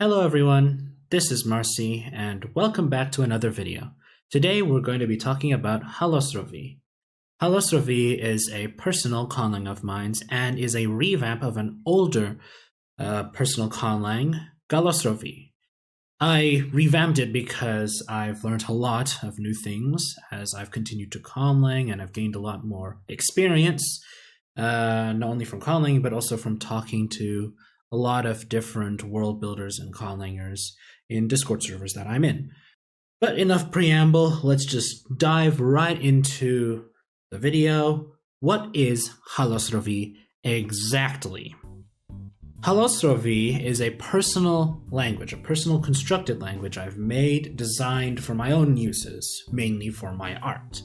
Hello everyone, this is Marcy and welcome back to another video. Today we're going to be talking about Halosrovi. Halosrovi is a personal conlang of mine and is a revamp of an older personal conlang, Galosrovi. I revamped it because I've learned a lot of new things as I've continued to conlang and I've gained a lot more experience, not only from conlang but also from talking to a lot of different world builders and conlangers in Discord servers that I'm in. But enough preamble, let's just dive right into the video. What is Halosrovi exactly? Halosrovi is a personal language, a personal constructed language I've made, designed for my own uses, mainly for my art.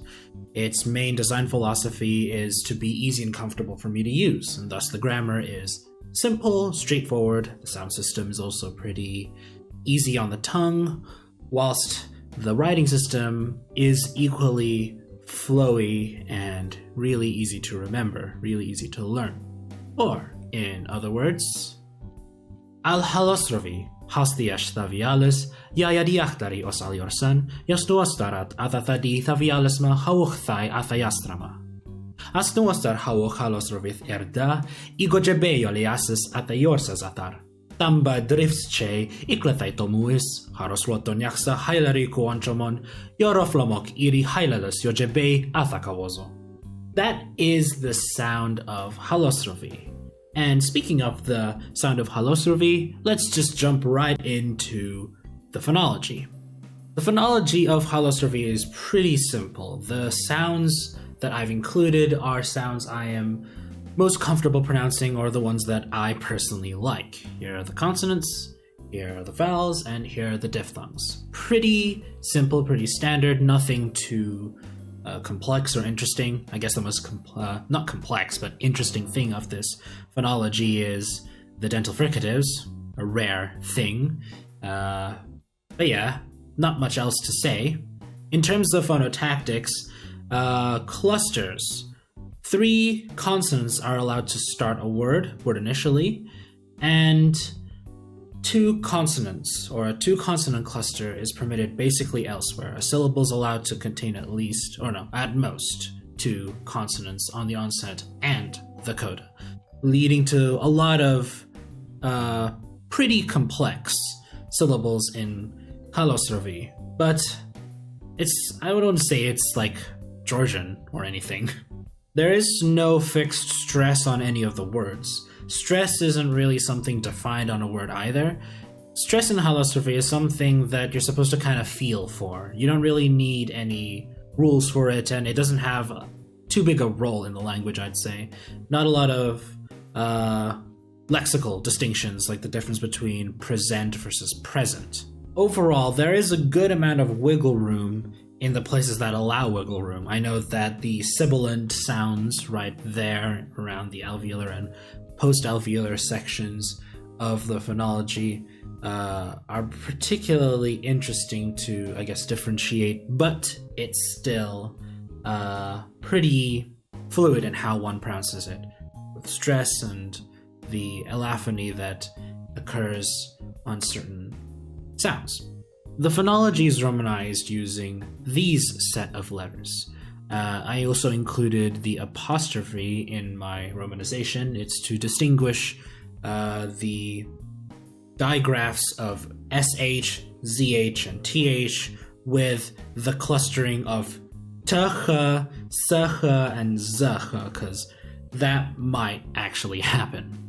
Its main design philosophy is to be easy and comfortable for me to use, and thus the grammar is simple, straightforward. The sound system is also pretty easy on the tongue, whilst the writing system is equally flowy and really easy to remember, really easy to learn. Or, in other words, Al Halosrovi hastiash thavialis yayadiachtari os al Yorsan yasnuastarat athathadi thavialisma hauchthai athayastrama. Asnuastar hawok Halosrovith erda, igojebeyo leasis ata Yorsa zatar. Tamba driftsche iklathai tomuis, harosloton yaksa hailari kuanchomon, yoroflomok iri hailalas yojebe athakawozo. That is the sound of Halosrovi. And speaking of the sound of Halosrovi, let's just jump right into the phonology. The phonology of Halosrovi is pretty simple. The sounds that I've included are sounds I am most comfortable pronouncing or the ones that I personally like. Here are the consonants, here are the vowels, and here are the diphthongs. Pretty simple, pretty standard, nothing too complex or interesting. I guess the most, not complex, but interesting thing of this phonology is the dental fricatives, a rare thing. But yeah, not much else to say. In terms of phonotactics, clusters. 3 consonants are allowed to start a word initially, and 2 consonants, or a 2-consonant cluster is permitted basically elsewhere. A syllable is allowed to contain at least, or no, at most, 2 consonants on the onset and the coda, leading to a lot of pretty complex syllables in Halosrovi. But I wouldn't say it's like Georgian or anything. There is no fixed stress on any of the words. Stress isn't really something defined on a word either. Stress in Halosrovi is something that you're supposed to kind of feel for. You don't really need any rules for it, and it doesn't have too big a role in the language, I'd say. Not a lot of lexical distinctions, like the difference between present versus present. Overall, there is a good amount of wiggle room in the places that allow wiggle room. I know that the sibilant sounds right there around the alveolar and post-alveolar sections of the phonology are particularly interesting to, I guess, differentiate, but it's still pretty fluid in how one pronounces it, with stress and the allophony that occurs on certain sounds. The phonology is romanized using these set of letters. I also included the apostrophe in my romanization. It's to distinguish the digraphs of SH, ZH, and TH with the clustering of TH, SH, and ZH, because that might actually happen.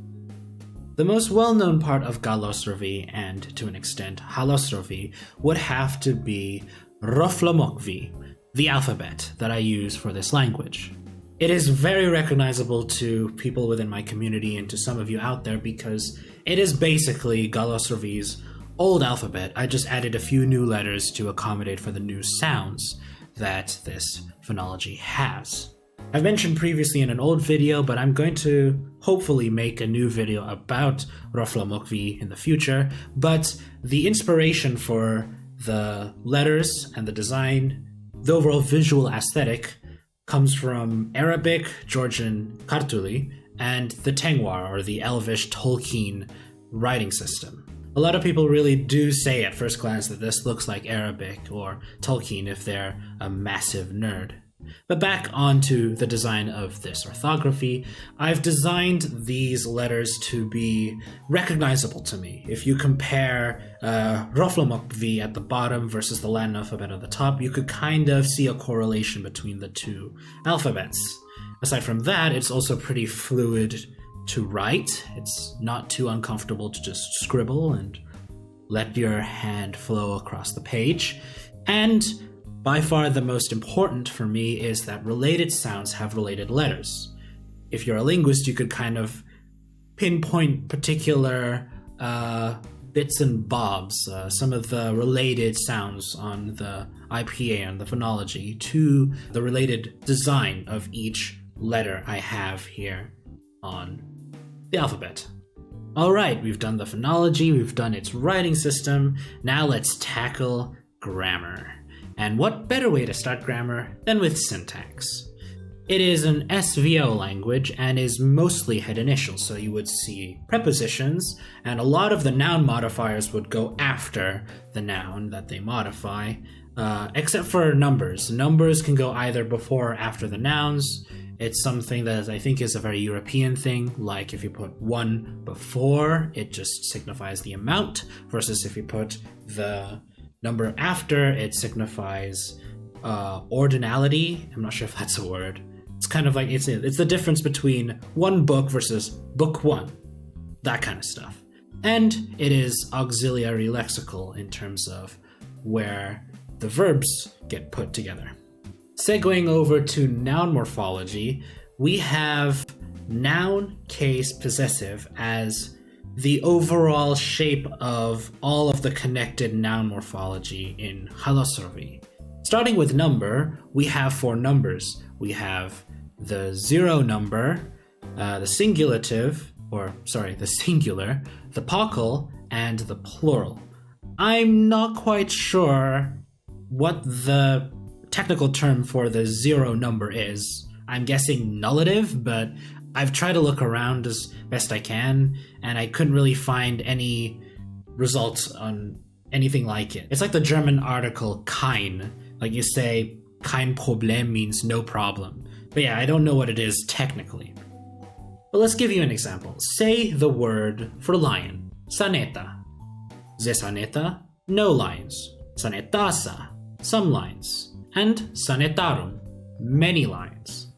The most well-known part of Galosrovi, and to an extent Halosrovi, would have to be Roflomokvi, the alphabet that I use for this language. It is very recognizable to people within my community and to some of you out there because it is basically Galosrovi's old alphabet. I just added a few new letters to accommodate for the new sounds that this phonology has. I've mentioned previously in an old video, but I'm going to hopefully make a new video about Roflomokvi in the future, but the inspiration for the letters and the design, the overall visual aesthetic, comes from Arabic, Georgian Kartuli, and the Tengwar, or the Elvish Tolkien writing system. A lot of people really do say at first glance that this looks like Arabic or Tolkien if they're a massive nerd. But back onto the design of this orthography, I've designed these letters to be recognizable to me. If you compare Roflomokvi at the bottom versus the Latin alphabet at the top, you could kind of see a correlation between the two alphabets. Aside from that, it's also pretty fluid to write. It's not too uncomfortable to just scribble and let your hand flow across the page. And by far the most important for me is that related sounds have related letters. If you're a linguist, you could kind of pinpoint particular bits and bobs, some of the related sounds on the IPA and the phonology to the related design of each letter I have here on the alphabet. All right, we've done the phonology, we've done its writing system. Now let's tackle grammar. And what better way to start grammar than with syntax? It is an SVO language and is mostly head initial, so you would see prepositions, and a lot of the noun modifiers would go after the noun that they modify, except for numbers. Numbers can go either before or after the nouns. It's something that I think is a very European thing, like if you put 1 before, it just signifies the amount, versus if you put the number after, it signifies ordinality. I'm not sure if that's a word. It's kind of like, it's the difference between one book versus book one, that kind of stuff. And it is auxiliary lexical in terms of where the verbs get put together. Segueing over to noun morphology, we have noun, case, possessive as the overall shape of all of the connected noun morphology in Halosrovi. Starting with number, we have 4 numbers. We have the 0 number, the singular, the pockle, and the plural. I'm not quite sure what the technical term for the 0 number is. I'm guessing nullative, but I've tried to look around as best I can, and I couldn't really find any results on anything like it. It's like the German article kein. Like you say, kein Problem means no problem. But yeah, I don't know what it is technically. But let's give you an example. Say the word for lion. Saneta. Ze saneta, no lions. Sanetasa, some lions. And sanetarum, many lions.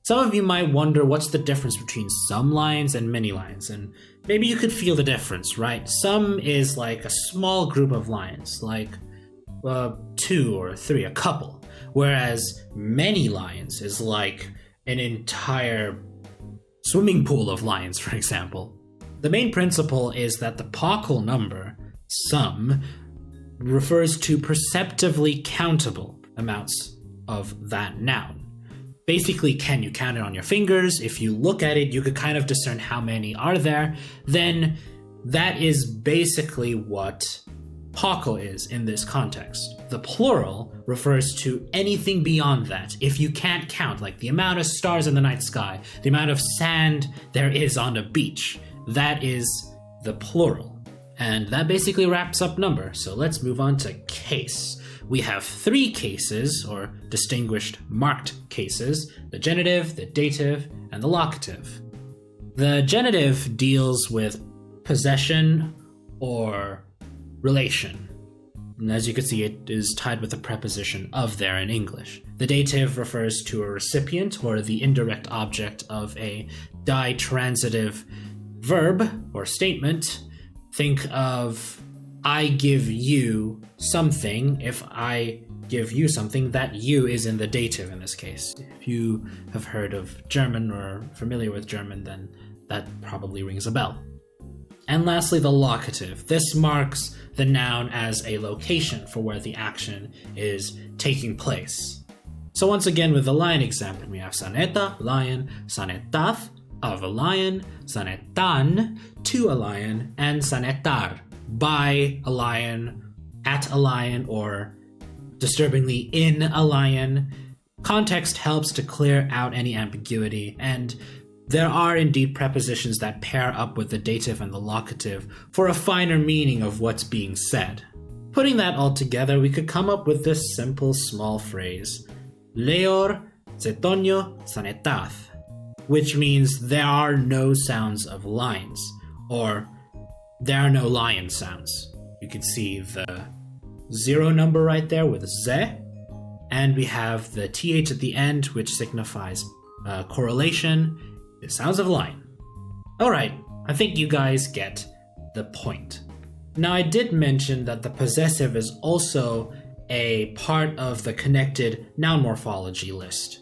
Some of you might wonder what's the difference between some lions and many lions, and maybe you could feel the difference, right? Some is like a small group of lions, like 2 or 3, a couple, whereas many lions is like an entire swimming pool of lions, for example. The main principle is that the pockle number, some, refers to perceptively countable amounts of that noun. Basically, can you count it on your fingers? If you look at it, you could kind of discern how many are there. Then that is basically what pockle is in this context. The plural refers to anything beyond that. If you can't count, like the amount of stars in the night sky, the amount of sand there is on a beach, that is the plural. And that basically wraps up number. So let's move on to case. We have 3 cases, or distinguished marked cases: the genitive, the dative, and the locative. The genitive deals with possession or relation. And as you can see, it is tied with the preposition of there in English. The dative refers to a recipient or the indirect object of a ditransitive verb or statement. Think of I give you something. If I give you something, that you is in the dative in this case. If you have heard of German or familiar with German, then that probably rings a bell. And lastly, the locative. This marks the noun as a location for where the action is taking place. So once again, with the lion example, we have saneta, lion, sanetath, of a lion, sanetan, to a lion, and sanetar, by a lion, at a lion, or disturbingly in a lion. Context helps to clear out any ambiguity, and There are indeed prepositions that pair up with the dative and the locative for a finer meaning of what's being said. Putting that all together, we could come up with this simple small phrase, Leor zetonio sanetath, which means there are no sounds of lines, or there are no lion sounds. You can see the 0 number right there with ze, and we have the th at the end, which signifies correlation. It sounds of lion. Alright, I think you guys get the point. Now, I did mention that the possessive is also a part of the connected noun morphology list.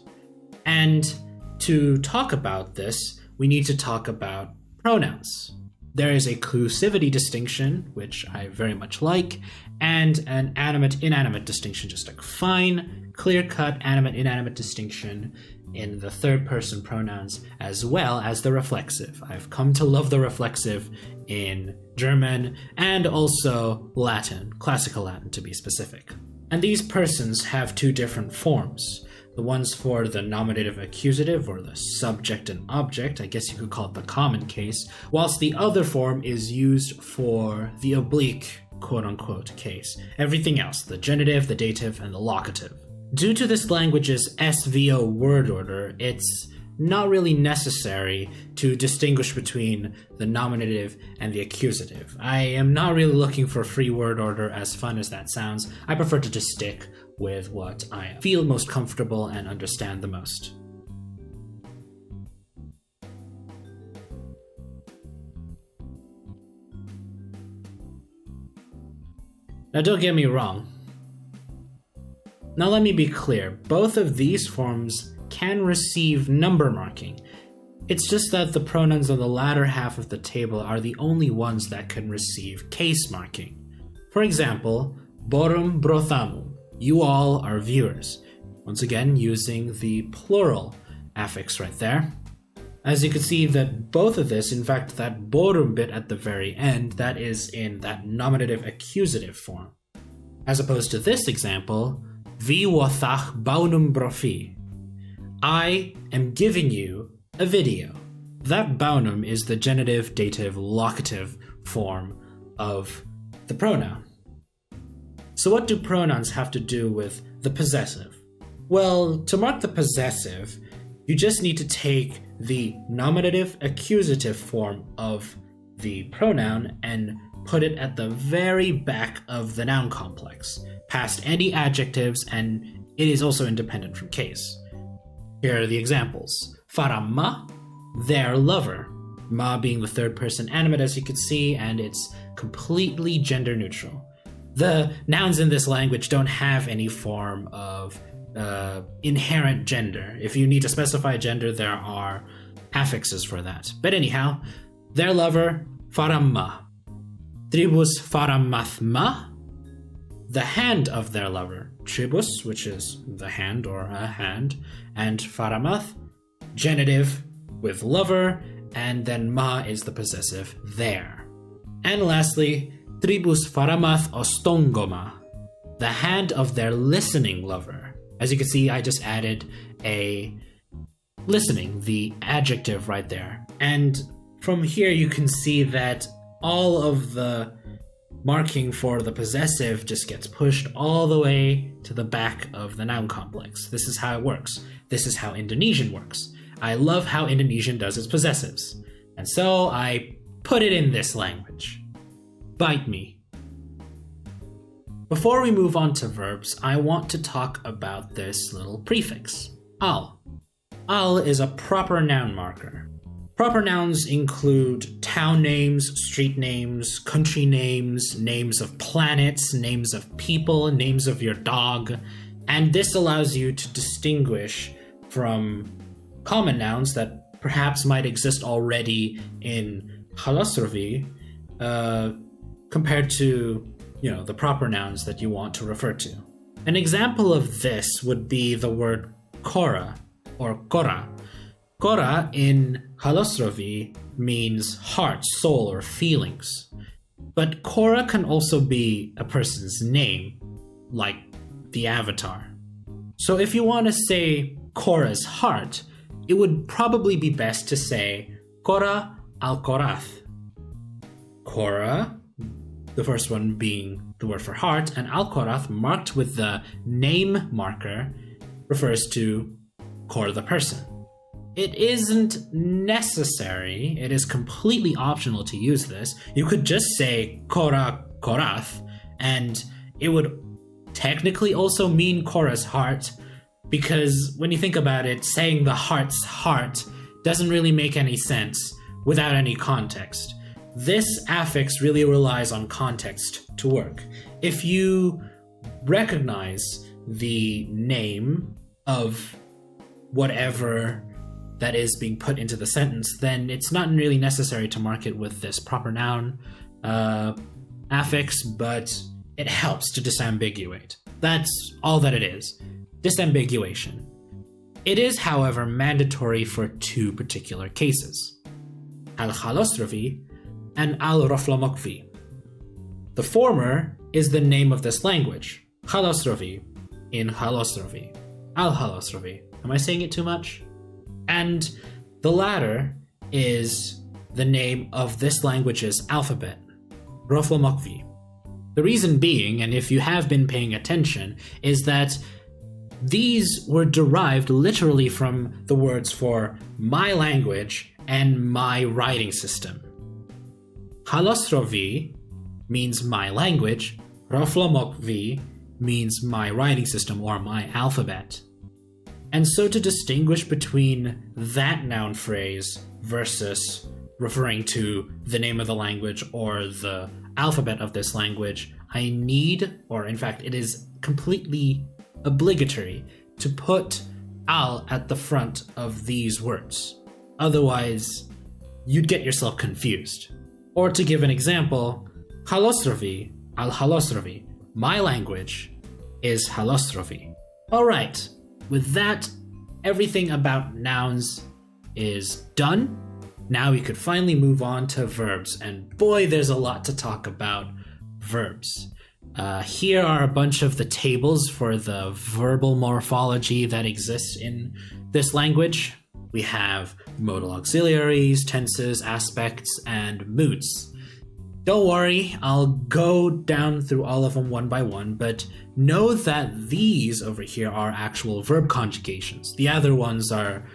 And to talk about this, we need to talk about pronouns. There is a clusivity distinction, which I very much like, and an animate-inanimate distinction, just a fine, clear-cut animate-inanimate distinction in the third-person pronouns, as well as the reflexive. I've come to love the reflexive in German and also Latin, classical Latin to be specific. And these persons have two different forms. The ones for the nominative accusative, or the subject and object, I guess you could call it the common case, whilst the other form is used for the oblique, quote-unquote, case. Everything else, the genitive, the dative, and the locative. Due to this language's SVO word order, it's not really necessary to distinguish between the nominative and the accusative. I am not really looking for free word order, as fun as that sounds. I prefer to just stick with what I feel most comfortable and understand the most. Now, don't get me wrong. Now, let me be clear. Both of these forms can receive number marking. It's just that the pronouns on the latter half of the table are the only ones that can receive case marking. For example, borum brothamum. You all are viewers. Once again, using the plural affix right there. As you can see that both of this, in fact, that borum bit at the very end, that is in that nominative accusative form. As opposed to this example, vi wothach baunum brofi. I am giving you a video. That baunum is the genitive, dative, locative form of the pronoun. So what do pronouns have to do with the possessive? Well, to mark the possessive, you just need to take the nominative accusative form of the pronoun and put it at the very back of the noun complex, past any adjectives, and it is also independent from case. Here are the examples. Faramma, their lover. Ma being the third person animate, as you can see, and it's completely gender neutral. The nouns in this language don't have any form of inherent gender. If you need to specify gender, there are affixes for that. But anyhow, their lover, faramma. Tribus faramathma, the hand of their lover. Tribus, which is the hand or a hand, and faramath, genitive with lover, and then ma is the possessive there. And lastly, tribus faramath ostongoma, the hand of their listening lover. As you can see, I just added a listening, the adjective right there. And from here you can see that all of the marking for the possessive just gets pushed all the way to the back of the noun complex. This is how it works. This is how Indonesian works. I love how Indonesian does its possessives. And so I put it in this language. Bite me. Before we move on to verbs, I want to talk about this little prefix, al. Al is a proper noun marker. Proper nouns include town names, street names, country names, names of planets, names of people, names of your dog, and this allows you to distinguish from common nouns that perhaps might exist already in Halosrovi, compared to, the proper nouns that you want to refer to. An example of this would be the word kora or kora. Kora in Halosrovi means heart, soul, or feelings. But kora can also be a person's name, like the avatar. So if you want to say Kora's heart, it would probably be best to say Kora al-Korath. Kora, the first one being the word for heart, and al-Korath marked with the name marker refers to Kor the person. It isn't necessary, it is completely optional to use this. You could just say Kora Korath, and it would technically also mean Korah's heart, because when you think about it, saying the heart's heart doesn't really make any sense without any context. This affix really relies on context to work. If you recognize the name of whatever that is being put into the sentence, then it's not really necessary to mark it with this proper noun affix, but it helps to disambiguate. That's all that it is. Disambiguation. It is, however, mandatory for two particular cases: Halosrovi and Halosrovi. The former is the name of this language, Halosrovi, in Halosrovi, Halosrovi. Am I saying it too much? And the latter is the name of this language's alphabet, Roflomokvi. The reason being, and if you have been paying attention, is that these were derived literally from the words for my language and my writing system. Halosrovi means my language, Roflomokvi means my writing system or my alphabet. And so to distinguish between that noun phrase versus referring to the name of the language or the alphabet of this language, I need, or in fact it is completely obligatory to put al at the front of these words. Otherwise, you'd get yourself confused. Or to give an example, Halosrovi, al-Halosrovi, my language is Halosrovi. Alright, with that, everything about nouns is done. Now we could finally move on to verbs, and boy, there's a lot to talk about verbs. Here are a bunch of the tables for the verbal morphology that exists in this language. We have modal auxiliaries, tenses, aspects, and moods. Don't worry, I'll go down through all of them one by one, but know that these over here are actual verb conjugations. The other ones are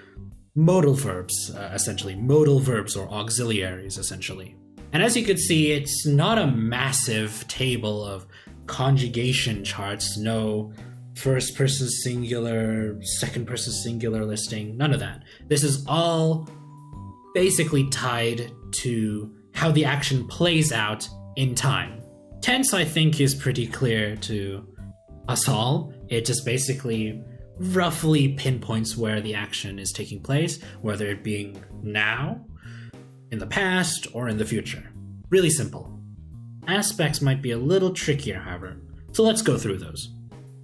modal verbs, essentially. Modal verbs or auxiliaries, essentially. And as you can see, it's not a massive table of conjugation charts, no first person singular, second person singular listing, none of that. This is all basically tied to how the action plays out in time. Tense, I think, is pretty clear to us all. It just basically roughly pinpoints where the action is taking place, whether it being now, in the past, or in the future. Really simple. Aspects might be a little trickier, however, so let's go through those.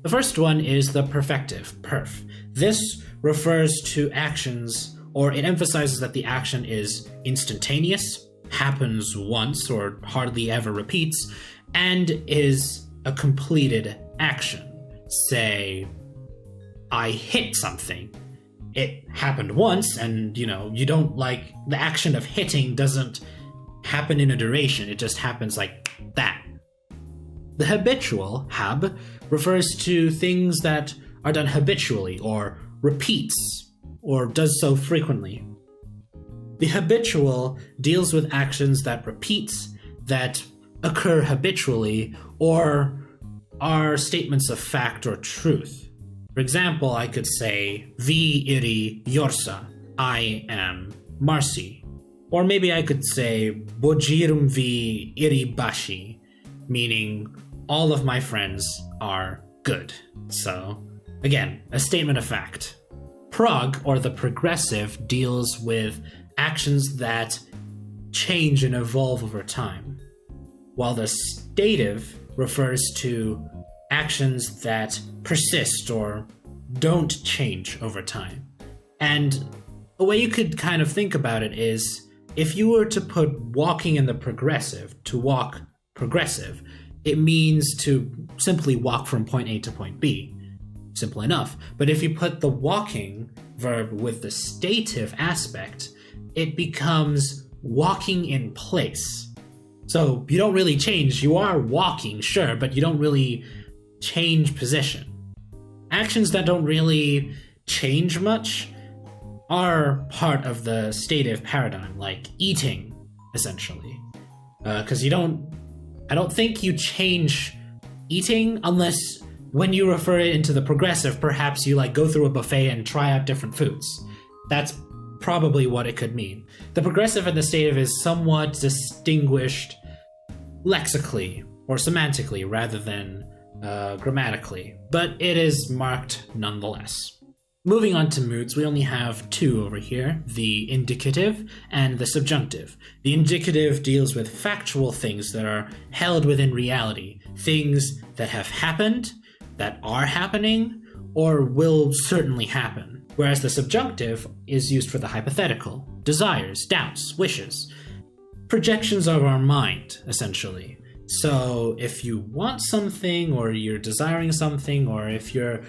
The first one is the perfective, perf. This refers to actions, or it emphasizes that the action is instantaneous, happens once or hardly ever repeats, and is a completed action. Say, I hit something. It happened once, and you don't like the action of hitting doesn't happen in a duration, it just happens like that. The habitual, hab, refers to things that are done habitually or repeats or does so frequently. The habitual deals with actions that repeat, that occur habitually, or are statements of fact or truth. For example, I could say, Vi iri Yorsa, I am Marcy. Or maybe I could say, Bojirum vi iri bashi, meaning all of my friends are good. So, again, a statement of fact. Prog, or the progressive, deals with actions that change and evolve over time, while the stative refers to actions that persist or don't change over time. And a way you could kind of think about it is, if you were to put walking in the progressive, to walk progressive, it means to simply walk from point A to point B. Simple enough. But if you put the walking verb with the stative aspect, it becomes walking in place. So you don't really change. You are walking, sure, but you don't really change position. Actions that don't really change much are part of the stative paradigm, like eating, essentially. Because I don't think you change eating unless when you refer it into the progressive, perhaps you like go through a buffet and try out different foods. That's probably what it could mean. The progressive and the stative is somewhat distinguished lexically or semantically rather than grammatically, but it is marked nonetheless. Moving on to moods, we only have two over here, the indicative and the subjunctive. The indicative deals with factual things that are held within reality, things that have happened, that are happening, or will certainly happen. Whereas the subjunctive is used for the hypothetical, desires, doubts, wishes, projections of our mind, essentially. So if you want something, or you're desiring something, or if you're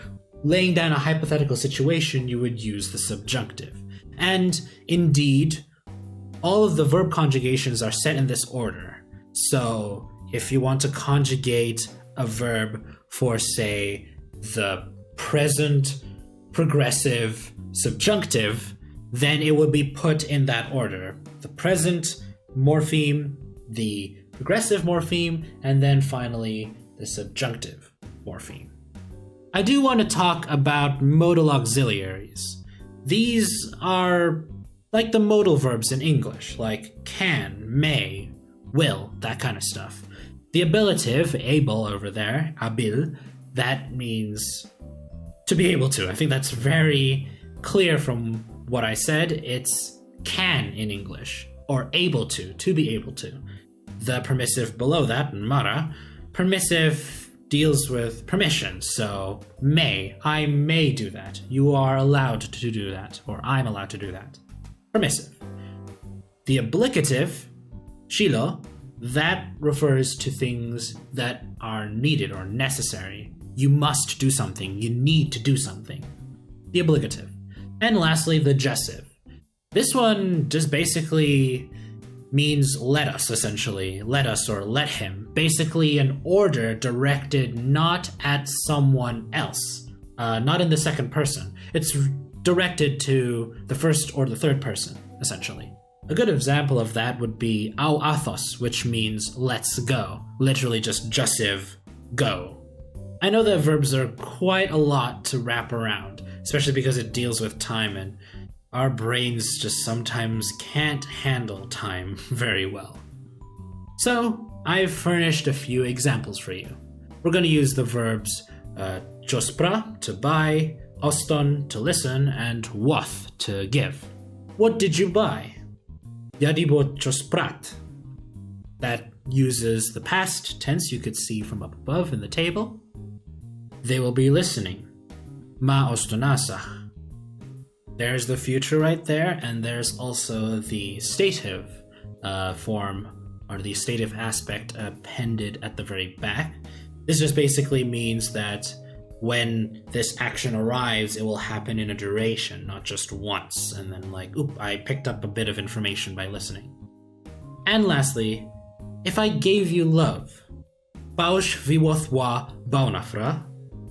laying down a hypothetical situation, you would use the subjunctive. And indeed, all of the verb conjugations are set in this order. So if you want to conjugate a verb for, say, the present progressive subjunctive, then it would be put in that order. The present morpheme, the progressive morpheme, and then finally the subjunctive morpheme. I do want to talk about modal auxiliaries. These are like the modal verbs in English, like can, may, will, that kind of stuff. The ablative, able over there, abil, that means to be able to. I think that's very clear from what I said. It's can in English, or able to be able to. The permissive below that, mara, permissive deals with permission, so I may do that. You are allowed to do that, or I'm allowed to do that. Permissive. The obligative, shilo, that refers to things that are needed or necessary. You must do something, you need to do something. The obligative. And lastly, the gessive. This one just basically means let us, essentially. Let us or let him. Basically an order directed not at someone else. Not in the second person. It's directed to the first or the third person, essentially. A good example of that would be au athos, which means let's go. Literally just jussive, go. I know that verbs are quite a lot to wrap around, especially because it deals with time, and our brains just sometimes can't handle time very well. So, I've furnished a few examples for you. We're going to use the verbs jospra, to buy, oston, to listen, and wath, to give. What did you buy? Yadibo josprat. That uses the past tense you could see from up above in the table. They will be listening. Ma ostonasach. There's the future right there, and there's also the stative form, or the stative aspect appended at the very back. This just basically means that when this action arrives, it will happen in a duration, not just once, and then like, oop, I picked up a bit of information by listening. And lastly, if I gave you love, paush viwothwa baunafra.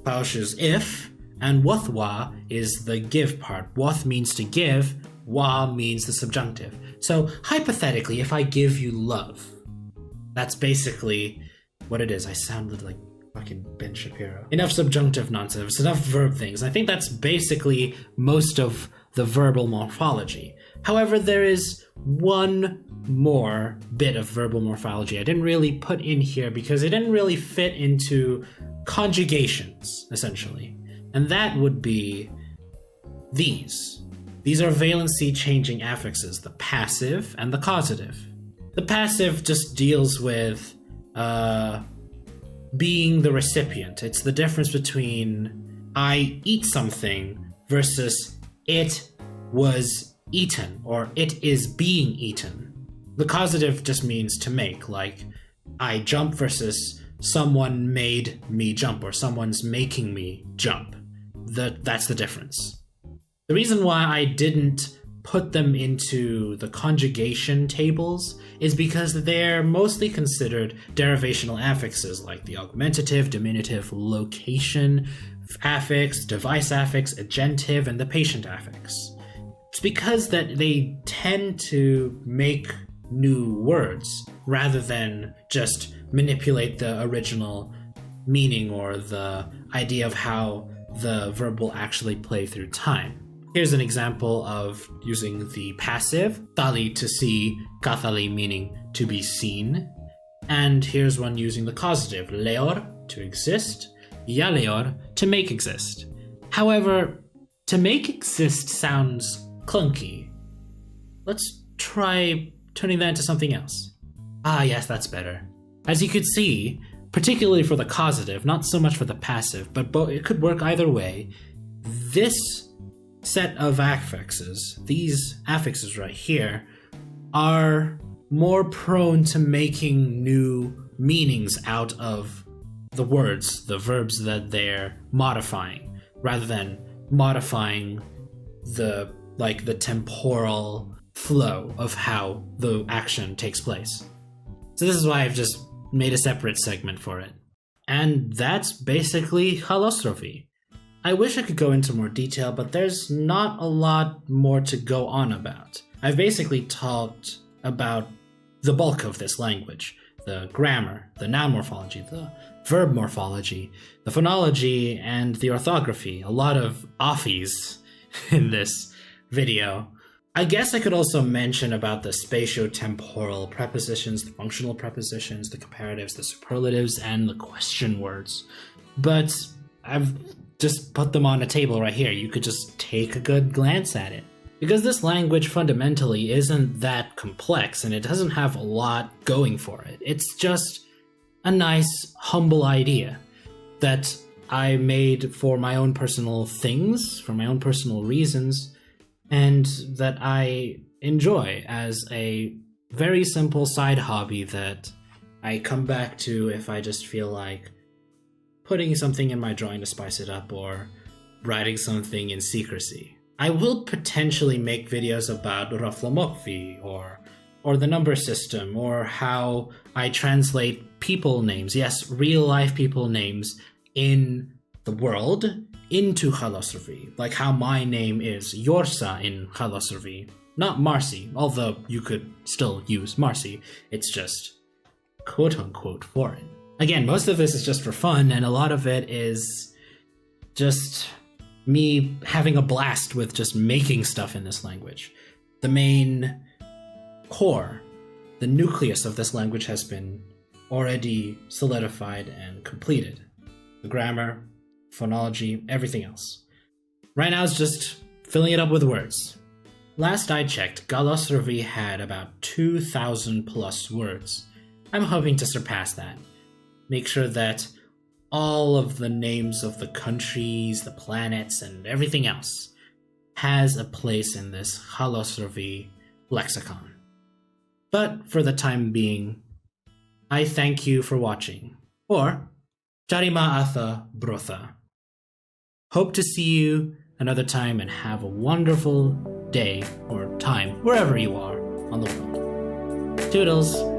Paush is if, and wathwa is the give part. Wath means to give, wa means the subjunctive. So hypothetically, if I give you love, that's basically what it is. I sounded like fucking Ben Shapiro. Enough subjunctive nonsense, enough verb things. I think that's basically most of the verbal morphology. However, there is one more bit of verbal morphology I didn't really put in here because it didn't really fit into conjugations, essentially. And that would be these. These are valency changing affixes, the passive and the causative. The passive just deals with being the recipient. It's the difference between I eat something versus it was eaten, or it is being eaten. The causative just means to make, like I jump versus someone made me jump, or someone's making me jump. That's the difference. The reason why I didn't put them into the conjugation tables is because they're mostly considered derivational affixes like the augmentative, diminutive, location affix, device affix, agentive, and the patient affix. It's because that they tend to make new words rather than just manipulate the original meaning or the idea of how the verb will actually play through time. Here's an example of using the passive, tali to see, kathali meaning to be seen. And here's one using the causative, leor to exist, ya leor to make exist. However, to make exist sounds clunky. Let's try turning that into something else. Ah, yes, that's better. As you could see, particularly for the causative, not so much for the passive, but it could work either way. This set of affixes, these affixes right here, are more prone to making new meanings out of the words, the verbs that they're modifying, rather than modifying the temporal flow of how the action takes place. So this is why I've just made a separate segment for it. And that's basically Halosrovi. I wish I could go into more detail, but there's not a lot more to go on about. I've basically talked about the bulk of this language. The grammar, the noun morphology, the verb morphology, the phonology, and the orthography. A lot of offies in this video. I guess I could also mention about the spatio-temporal prepositions, the functional prepositions, the comparatives, the superlatives, and the question words. But I've just put them on a table right here. You could just take a good glance at it. Because this language fundamentally isn't that complex and it doesn't have a lot going for it. It's just a nice, humble idea that I made for my own personal things, for my own personal reasons, and that I enjoy as a very simple side hobby that I come back to if I just feel like putting something in my drawing to spice it up or writing something in secrecy. I will potentially make videos about revamp or the number system or how I translate people names, yes, real life people names in the world into Halosrovi, like how my name is Yorsa in Halosrovi, not Marcy, although you could still use Marcy, it's just quote-unquote foreign. Again, most of this is just for fun, and a lot of it is just me having a blast with just making stuff in this language. The main core, the nucleus of this language has been already solidified and completed. The grammar, phonology, everything else. Right now it's just filling it up with words. Last I checked, Galosrovi had about 2,000 plus words. I'm hoping to surpass that. Make sure that all of the names of the countries, the planets, and everything else has a place in this Halosrovi lexicon. But for the time being, I thank you for watching. Or, Charima Atha Brotha. Hope to see you another time and have a wonderful day or time, wherever you are on the world. Toodles!